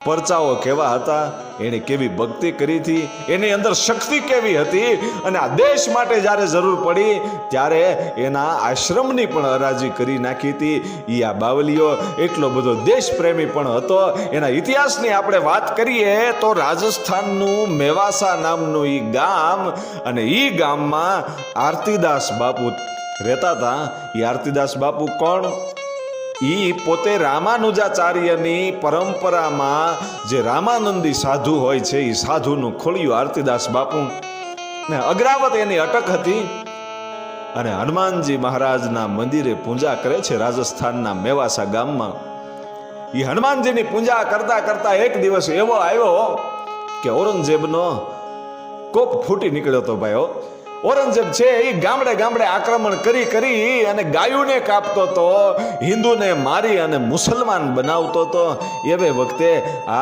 પરચાઓ કેવા હતા, એને કેવી ભક્તિ કરી હતી, એની અંદર શક્તિ કેવી હતી, અને આ દેશ માટે જ્યારે જરૂર પડી ત્યારે એના આશ્રમની પણ હરાજી કરી નાખી હતી. એ આ બાવલીઓ એટલો બધો દેશ પ્રેમી પણ હતો. એના ઇતિહાસની આપણે વાત કરીએ તો રાજસ્થાનનું મેવાસા નામનું એ ગામ, અને એ ગામમાં આરતીદાસ બાપુ રહેતા હતા. એ આરતીદાસ બાપુ કોણ? ઈ પોતે રામાનુજાચાર્યની પરંપરામાં જે રામાનંદી સાધુ હોય છે, એ સાધુનું ખોળ્યું આરતીદાસ બાપુ ને અગ્રાવત એની અટક હતી. અને હનુમાનજી મહારાજના મંદિરે પૂજા કરે છે રાજસ્થાનના મેવાસા ગામમાં. એ હનુમાનજીની પૂજા કરતા કરતા એક દિવસ એવો આવ્યો કે ઔરંગઝેબનો કોપ ફૂટી નીકળ્યો હતો ભાઈઓ. ઔરંગઝેબ છે એ ગામડે ગામડે આક્રમણ કરી અને ગાયોને કાપતો હતો, હિન્દુને મારી અને મુસલમાન બનાવતો હતો. એવે વખતે